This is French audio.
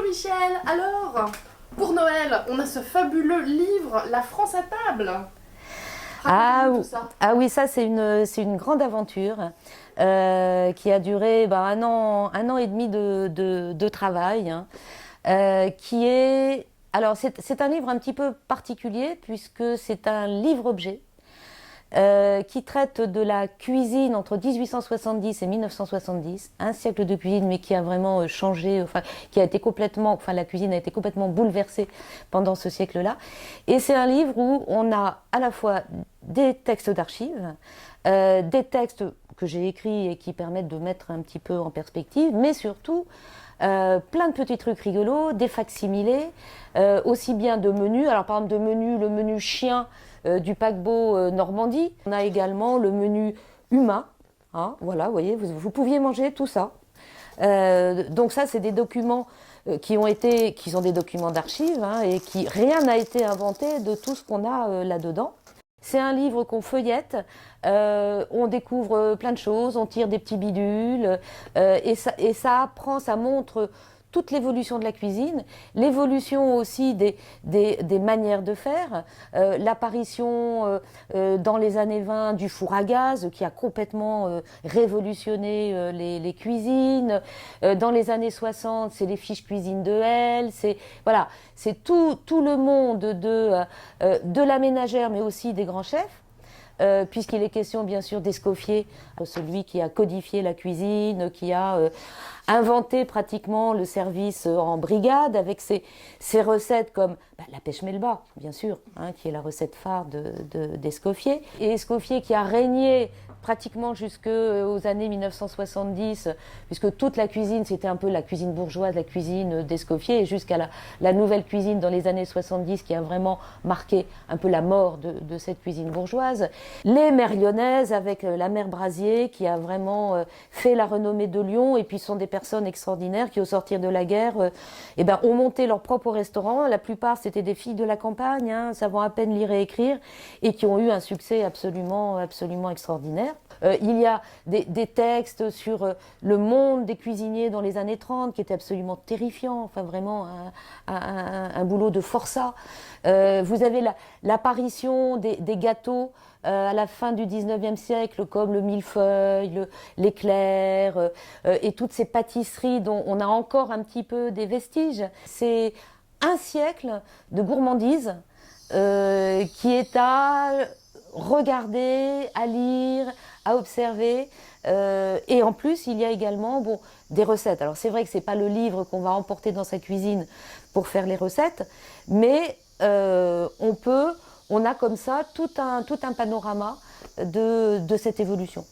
Michel, alors, pour Noël, on a ce fabuleux livre, La France à table. Racontez-nous tout ça. Oui, ça c'est une grande aventure qui a duré un an et demi de travail, hein, qui est... Alors c'est un livre un petit peu particulier puisque c'est un livre-objet qui traite de la cuisine entre 1870 et 1970, un siècle de cuisine, mais qui a vraiment changé, qui a été complètement, la cuisine a été complètement bouleversée pendant ce siècle-là. Et c'est un livre où on a à la fois des textes d'archives, des textes que j'ai écrits et qui permettent de mettre un petit peu en perspective, mais surtout plein de petits trucs rigolos, des facsimilés, aussi bien de menus. Alors par exemple le menu chien du paquebot Normandie. On a également le menu humain. Hein, voilà, vous voyez, vous pouviez manger tout ça. Donc ça, c'est des documents qui sont des documents d'archives, hein, et qui rien n'a été inventé de tout ce qu'on a là-dedans. C'est un livre qu'on feuillette, on découvre plein de choses, on tire des petits bidules, et ça apprend, ça montre toute l'évolution de la cuisine, l'évolution aussi des manières de faire, l'apparition dans les années 20 du four à gaz qui a complètement révolutionné les cuisines. Dans les années 60, c'est les fiches cuisine de L, voilà, c'est tout le monde de la ménagère mais aussi des grands chefs. Puisqu'il est question bien sûr d'Escoffier, celui qui a codifié la cuisine, qui a inventé pratiquement le service en brigade avec ses recettes comme la pêche melba, bien sûr, hein, qui est la recette phare d'Escoffier. Et Escoffier qui a régné pratiquement jusqu'aux années 1970, puisque toute la cuisine, c'était un peu la cuisine bourgeoise, la cuisine d'Escoffier, et jusqu'à la nouvelle cuisine dans les années 70, qui a vraiment marqué un peu la mort de cette cuisine bourgeoise. Les mères lyonnaises, avec la mère Brasier, qui a vraiment fait la renommée de Lyon, et puis ce sont des personnes extraordinaires qui, au sortir de la guerre, ont monté leur propre restaurant. La plupart, c'était des filles de la campagne, hein, savant à peine lire et écrire, et qui ont eu un succès absolument extraordinaire. Il y a des textes sur le monde des cuisiniers dans les années 30 qui étaient absolument terrifiants, enfin vraiment un boulot de forçat. Vous avez l'apparition des gâteaux à la fin du 19e siècle, comme le millefeuille, l'éclair, et toutes ces pâtisseries dont on a encore un petit peu des vestiges. C'est un siècle de gourmandise qui est à regarder, à lire, à observer. Et en plus, il y a également des recettes. Alors c'est vrai que ce n'est pas le livre qu'on va emporter dans sa cuisine pour faire les recettes, mais on a comme ça tout un panorama de cette évolution.